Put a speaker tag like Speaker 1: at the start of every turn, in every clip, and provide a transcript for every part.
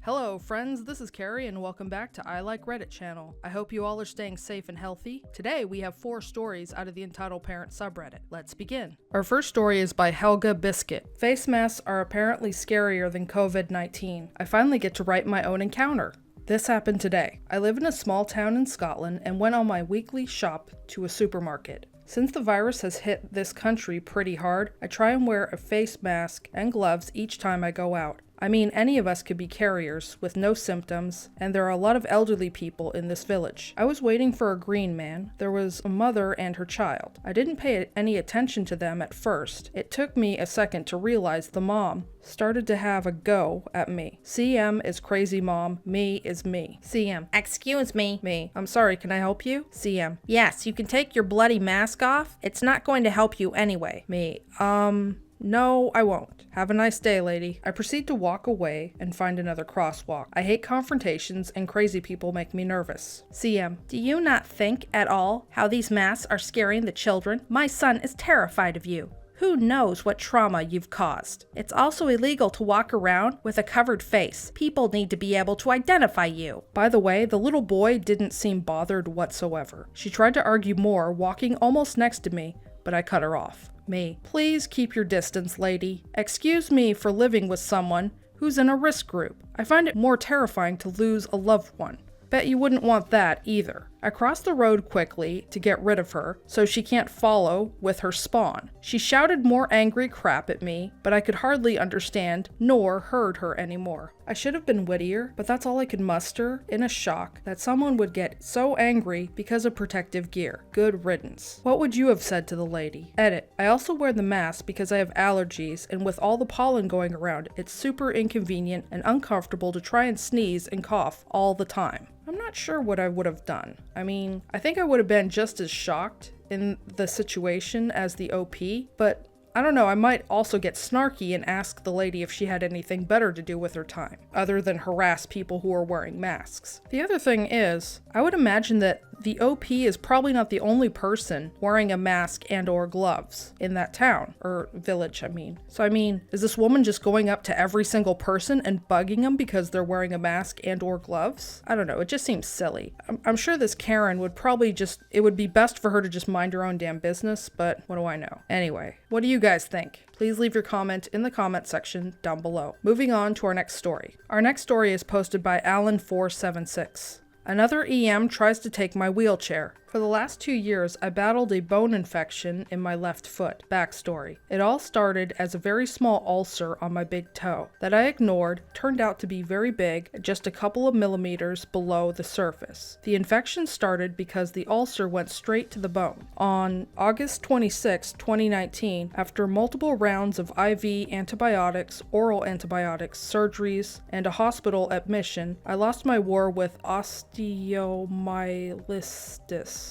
Speaker 1: Hello friends, this is Carrie and welcome back to I Like Reddit channel. I hope you all are staying safe and healthy. Today we have 4 stories out of the Entitled Parent subreddit. Let's begin. Our first story is by Helga Biscuit. Face masks are apparently scarier than COVID-19. I finally get to write my own encounter. This happened today. I live in a small town in Scotland and went on my weekly shop to a supermarket. Since the virus has hit this country pretty hard, I try and wear a face mask and gloves each time I go out. I mean, any of us could be carriers with no symptoms, and there are a lot of elderly people in this village. I was waiting for a green man. There was a mother and her child. I didn't pay any attention to them at first. It took me a second to realize the mom started to have a go at me. CM is crazy mom, me is me. CM, excuse me. Me, I'm sorry, can I help you? CM, yes, you can take your bloody mask off. It's not going to help you anyway. Me, no, I won't. Have a nice day, lady. I proceed to walk away and find another crosswalk. I hate confrontations and crazy people make me nervous. CM, do you not think at all how these masks are scaring the children? My son is terrified of you. Who knows what trauma you've caused? It's also illegal to walk around with a covered face. People need to be able to identify you. By the way, the little boy didn't seem bothered whatsoever. She tried to argue more, walking almost next to me, but I cut her off. Me, please keep your distance, lady. Excuse me for living with someone who's in a risk group. I find it more terrifying to lose a loved one. Bet you wouldn't want that either. I crossed the road quickly to get rid of her so she can't follow with her spawn. She shouted more angry crap at me, but I could hardly understand nor heard her anymore. I should have been wittier, but that's all I could muster in a shock that someone would get so angry because of protective gear. Good riddance. What would you have said to the lady? Edit. I also wear the mask because I have allergies, and with all the pollen going around, it's super inconvenient and uncomfortable to try and sneeze and cough all the time. I'm not sure what I would have done. I mean, I think I would have been just as shocked in the situation as the OP, but I don't know, I might also get snarky and ask the lady if she had anything better to do with her time, other than harass people who are wearing masks. The other thing is, I would imagine that the OP is probably not the only person wearing a mask and or gloves in that town, or village, I mean. So I mean, is this woman just going up to every single person and bugging them because they're wearing a mask and or gloves? I don't know, it just seems silly. I'm sure this Karen would probably it would be best for her to just mind her own damn business, but what do I know? Anyway, what do you guys think? Please leave your comment in the comment section down below. Moving on to our next story. Our next story is posted by Alan476. Another EM tries to take my wheelchair. For the last 2 years, I battled a bone infection in my left foot. Backstory. It all started as a very small ulcer on my big toe that I ignored, turned out to be very big, just a couple of millimeters below the surface. The infection started because the ulcer went straight to the bone. On August 26, 2019, after multiple rounds of IV antibiotics, oral antibiotics, surgeries, and a hospital admission, I lost my war with osteomyelitis.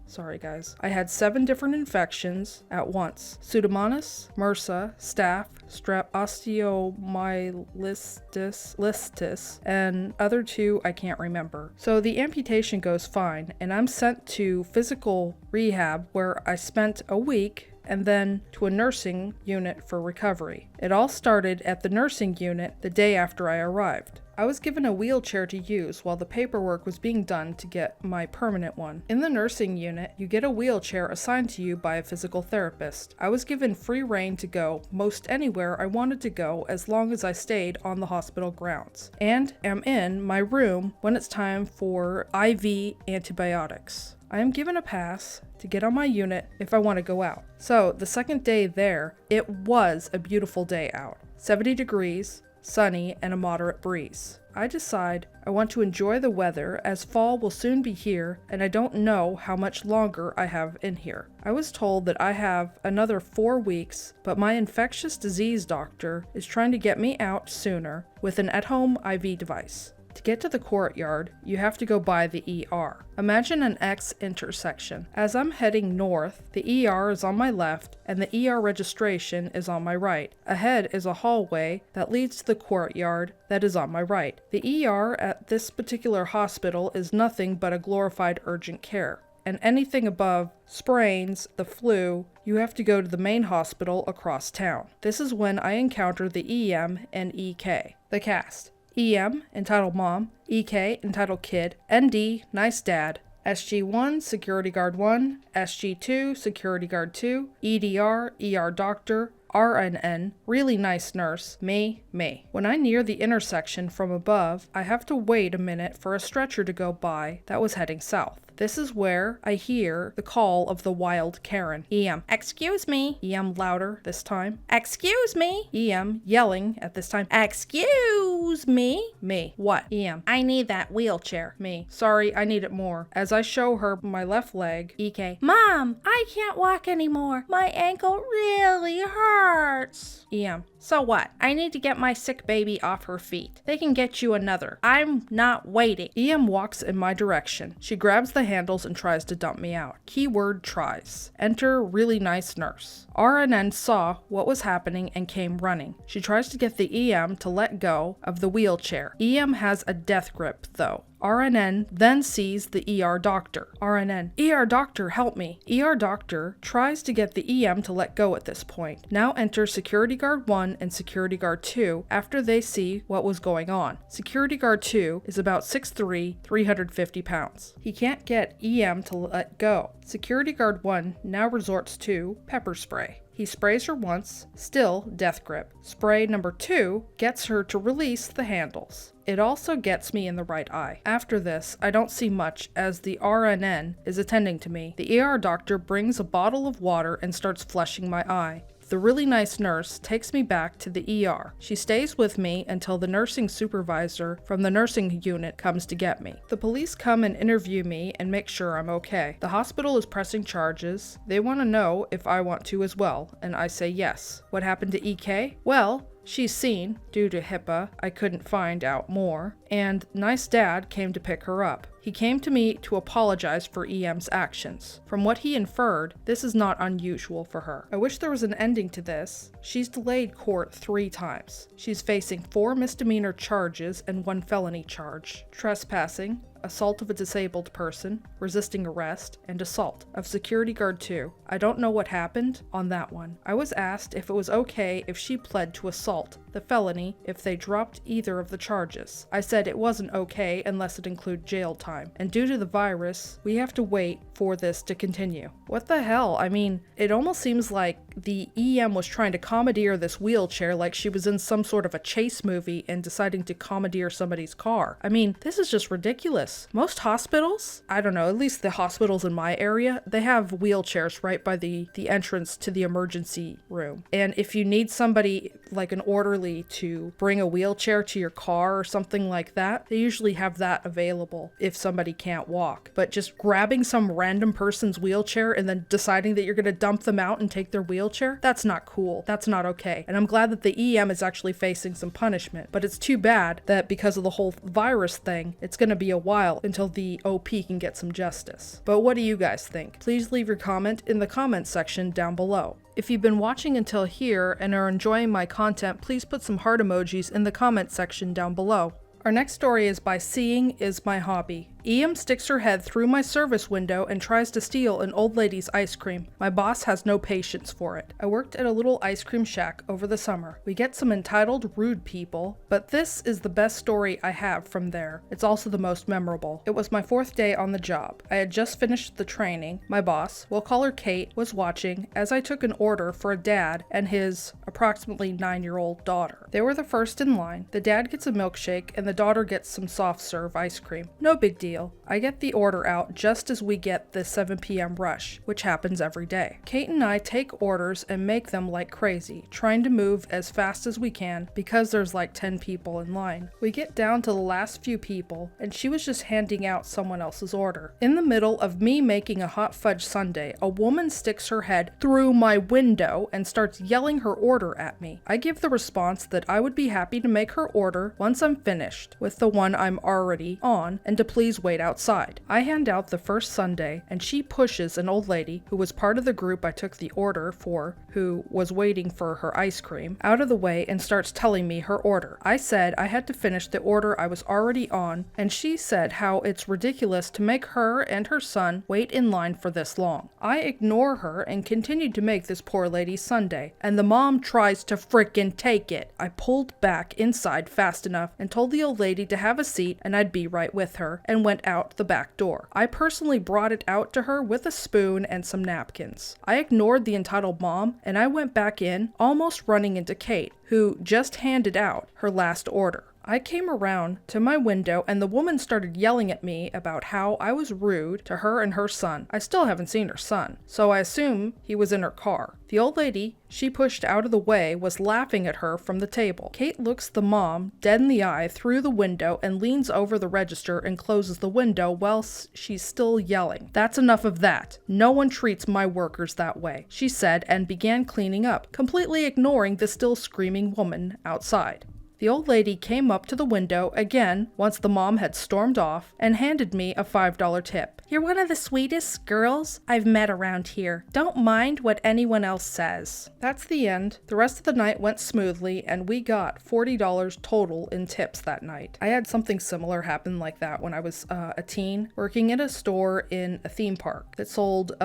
Speaker 1: Sorry guys. I had 7 different infections at once. Pseudomonas, MRSA, staph, strep, osteomyelitis, and other 2 I can't remember. So the amputation goes fine, and I'm sent to physical rehab where I spent a week and then to a nursing unit for recovery. It all started at the nursing unit the day after I arrived. I was given a wheelchair to use while the paperwork was being done to get my permanent one. In the nursing unit, you get a wheelchair assigned to you by a physical therapist. I was given free rein to go most anywhere I wanted to go as long as I stayed on the hospital grounds, and am in my room when it's time for IV antibiotics. I am given a pass to get on my unit if I want to go out. So the second day there, it was a beautiful day out. 70 degrees, sunny, and a moderate breeze. I decide I want to enjoy the weather as fall will soon be here and I don't know how much longer I have in here. I was told that I have another 4 weeks, but my infectious disease doctor is trying to get me out sooner with an at-home IV device. To get to the courtyard, you have to go by the ER. Imagine an X intersection. As I'm heading north, the ER is on my left and the ER registration is on my right. Ahead is a hallway that leads to the courtyard that is on my right. The ER at this particular hospital is nothing but a glorified urgent care. And anything above sprains, the flu, you have to go to the main hospital across town. This is when I encounter the EM and EK. The cast. EM, entitled mom, EK, entitled kid, ND, nice dad, SG1, security guard 1, SG2, security guard 2, EDR, ER doctor, RNN, really nice nurse, me. When I near the intersection from above, I have to wait a minute for a stretcher to go by that was heading south. This is where I hear the call of the wild Karen. EM, excuse me. EM louder this time. Excuse me. EM yelling at this time. Excuse me. Me, what? EM, I need that wheelchair. Me, sorry, I need it more. As I show her my left leg, EK, Mom, I can't walk anymore. My ankle really hurts. EM, so what? I need to get my sick baby off her feet. They can get you another. I'm not waiting. EM walks in my direction. She grabs the handles and tries to dump me out. Keyword tries. Enter really nice nurse. RNN saw what was happening and came running. She tries to get the EM to let go of the wheelchair. EM has a death grip though. RNN then sees the ER doctor. RNN, ER doctor, help me. ER doctor tries to get the EM to let go at this point. Now enter security guard 1 and security guard 2 after they see what was going on. Security guard 2 is about 6'3", 350 pounds. He can't get EM to let go. Security guard 1 now resorts to pepper spray. He sprays her once, still death grip. Spray number 2 gets her to release the handles. It also gets me in the right eye. After this, I don't see much as the RNN is attending to me. The ER doctor brings a bottle of water and starts flushing my eye. The really nice nurse takes me back to the ER. She stays with me until the nursing supervisor from the nursing unit comes to get me. The police come and interview me and make sure I'm okay. The hospital is pressing charges. They want to know if I want to as well, and I say yes. What happened to EK? Well, she's seen. Due to HIPAA, I couldn't find out more. And nice dad came to pick her up. He came to me to apologize for EM's actions. From what he inferred, this is not unusual for her. I wish there was an ending to this. She's delayed court 3 times. She's facing 4 misdemeanor charges and 1 felony charge. Trespassing, assault of a disabled person, resisting arrest, and assault of security guard 2. I don't know what happened on that one. I was asked if it was okay if she pled to assault, the felony, if they dropped either of the charges. I said it wasn't okay unless it included jail time, and due to the virus, we have to wait for this to continue. What the hell? I mean, it almost seems like the EM was trying to commandeer this wheelchair like she was in some sort of a chase movie and deciding to commandeer somebody's car. I mean, this is just ridiculous. Most hospitals, I don't know, at least the hospitals in my area, they have wheelchairs right by the entrance to the emergency room. And if you need somebody like an orderly to bring a wheelchair to your car or something like that, they usually have that available if somebody can't walk. But just grabbing some random person's wheelchair and then deciding that you're going to dump them out and take their wheelchair, that's not cool. That's not okay. And I'm glad that the EM is actually facing some punishment. But it's too bad that because of the whole virus thing, it's going to be a while until the OP can get some justice. But what do you guys think? Please leave your comment in the comment section down below. If you've been watching until here and are enjoying my content, please put some heart emojis in the comment section down below. Our next story is by Seeing Is My Hobby. EM sticks her head through my service window and tries to steal an old lady's ice cream. My boss has no patience for it. I worked at a little ice cream shack over the summer. We get some entitled, rude people, but this is the best story I have from there. It's also the most memorable. It was my 4th day on the job. I had just finished the training. My boss, we'll call her Kate, was watching as I took an order for a dad and his approximately 9-year-old daughter. They were the first in line. The dad gets a milkshake and the daughter gets some soft serve ice cream. No big deal. I get the order out just as we get the 7 p.m. rush, which happens every day. Kate and I take orders and make them like crazy, trying to move as fast as we can because there's like 10 people in line. We get down to the last few people, and she was just handing out someone else's order. In the middle of me making a hot fudge sundae, a woman sticks her head through my window and starts yelling her order at me. I give the response that I would be happy to make her order once I'm finished with the one I'm already on, and to please please wait outside. I hand out the first sundae, and she pushes an old lady who was part of the group I took the order for, who was waiting for her ice cream, out of the way and starts telling me her order. I said I had to finish the order I was already on, and she said how it's ridiculous to make her and her son wait in line for this long. I ignore her and continued to make this poor lady's sundae, and the mom tries to frickin' take it. I pulled back inside fast enough and told the old lady to have a seat and I'd be right with her, and went out the back door. I personally brought it out to her with a spoon and some napkins. I ignored the entitled mom and I went back in, almost running into Kate, who just handed out her last order. I came around to my window and the woman started yelling at me about how I was rude to her and her son. I still haven't seen her son, so I assume he was in her car. The old lady she pushed out of the way was laughing at her from the table. Kate looks the mom dead in the eye through the window and leans over the register and closes the window while she's still yelling. "That's enough of that. No one treats my workers that way," she said, and began cleaning up, completely ignoring the still screaming woman outside. The old lady came up to the window again once the mom had stormed off and handed me a $5 tip. "You're one of the sweetest girls I've met around here. Don't mind what anyone else says." That's the end. The rest of the night went smoothly and we got $40 total in tips that night. I had something similar happen like that when I was a teen, working at a store in a theme park that sold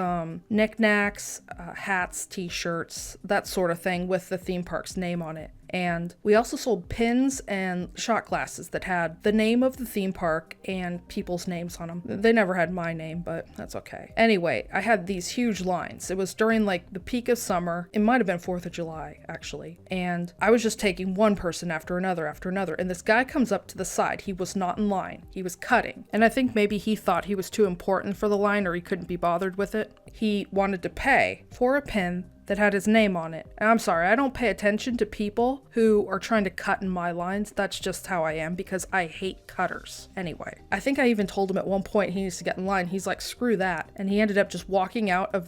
Speaker 1: knickknacks, hats, t-shirts, that sort of thing with the theme park's name on it. And we also sold pins and shot glasses that had the name of the theme park and people's names on them. They never had my name, but that's okay. Anyway, I had these huge lines. It was during like the peak of summer. It might have been 4th of July, actually. And I was just taking one person after another. And this guy comes up to the side. He was not in line. He was cutting. And I think maybe he thought he was too important for the line or he couldn't be bothered with it. He wanted to pay for a pin that had his name on it. And I'm sorry, I don't pay attention to people who are trying to cut in my lines. That's just how I am because I hate cutters. Anyway, I think I even told him at one point he needs to get in line. He's like, screw that. And he ended up just walking out of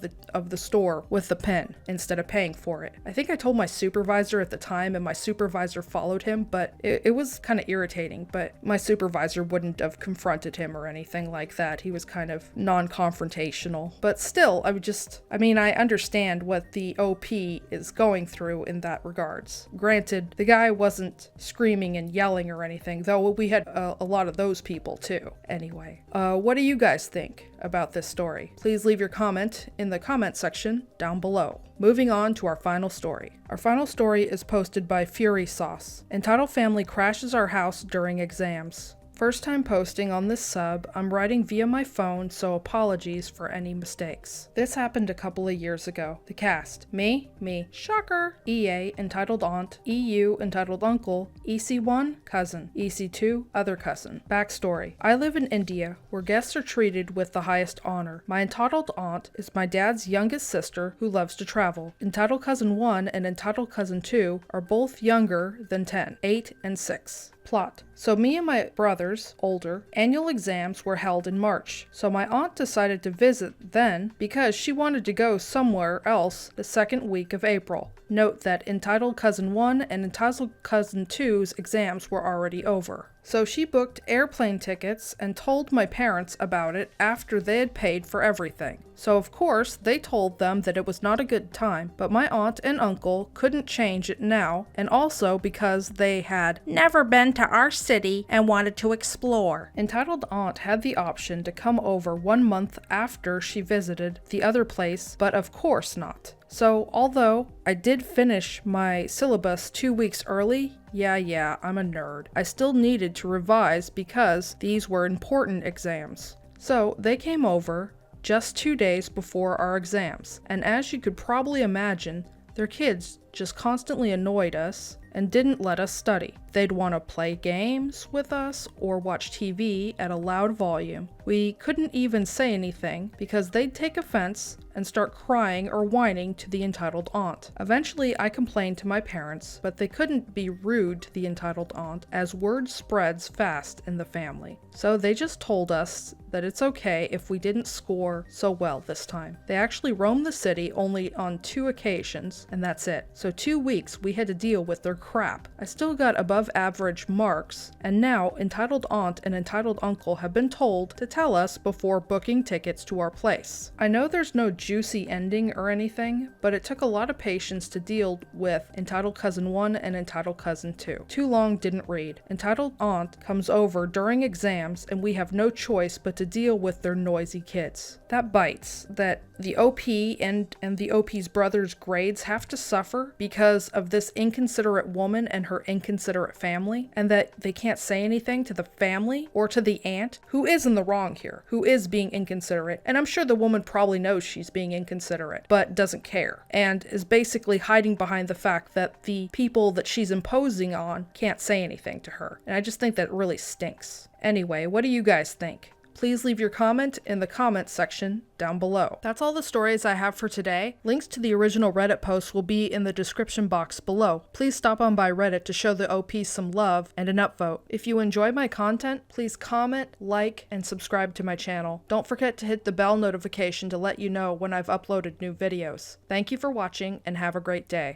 Speaker 1: the store with the pin instead of paying for it. I think I told my supervisor at the time and my supervisor followed him, but it was kind of irritating, but my supervisor wouldn't have confronted him or anything like that. He was kind of non-confrontational, but still, I understand what the OP is going through in that regards. Granted, the guy wasn't screaming and yelling or anything, though we had a lot of those people too. Anyway, what do you guys think about this story? Please leave your comment in the comment section down below. Moving on to our final story. Our final story is posted by Fury Sauce, entitled "Family Crashes Our House During Exams." First time posting on this sub, I'm writing via my phone, so apologies for any mistakes. This happened a couple of years ago. The cast: me, shocker, EA, entitled aunt, EU, entitled uncle, EC1, cousin, EC2, other cousin. Backstory: I live in India, where guests are treated with the highest honor. My entitled aunt is my dad's youngest sister who loves to travel. Entitled cousin 1 and entitled cousin 2 are both younger than 10, 8 and 6. Plot: so me and my brothers, older, annual exams were held in March, so my aunt decided to visit then because she wanted to go somewhere else the second week of April. Note that entitled cousin 1 and entitled cousin 2's exams were already over. So she booked airplane tickets and told my parents about it after they had paid for everything. So of course, they told them that it was not a good time, but my aunt and uncle couldn't change it now, and also because they had never been to our city and wanted to explore. Entitled aunt had the option to come over 1 month after she visited the other place, but of course not. So although I did finish my syllabus 2 weeks early, yeah, I'm a nerd, I still needed to revise because these were important exams. So they came over just 2 days before our exams, and as you could probably imagine, their kids just constantly annoyed us and didn't let us study. They'd want to play games with us or watch TV at a loud volume. We couldn't even say anything because they'd take offense and start crying or whining to the entitled aunt. Eventually, I complained to my parents, but they couldn't be rude to the entitled aunt as word spreads fast in the family. So they just told us that it's okay if we didn't score so well this time. They actually roamed the city only on 2 occasions, and that's it. So 2 weeks we had to deal with their crap. I still got above average marks, and now entitled aunt and entitled uncle have been told to tell us before booking tickets to our place. I know there's no juicy ending or anything, but it took a lot of patience to deal with entitled cousin 1 and entitled cousin 2. Too long didn't read. Entitled aunt comes over during exams and we have no choice but to deal with their noisy kids. That bites, that the OP and the OP's brother's grades have to suffer because of this inconsiderate woman and her inconsiderate family, and that they can't say anything to the family or to the aunt, who is in the wrong here, who is being inconsiderate. And I'm sure the woman probably knows she's being inconsiderate, but doesn't care, and is basically hiding behind the fact that the people that she's imposing on can't say anything to her. And I just think that really stinks. Anyway, what do you guys think? Please leave your comment in the comments section down below. That's all the stories I have for today. Links to the original Reddit posts will be in the description box below. Please stop on by Reddit to show the OP some love and an upvote. If you enjoy my content, please comment, like, and subscribe to my channel. Don't forget to hit the bell notification to let you know when I've uploaded new videos. Thank you for watching and have a great day.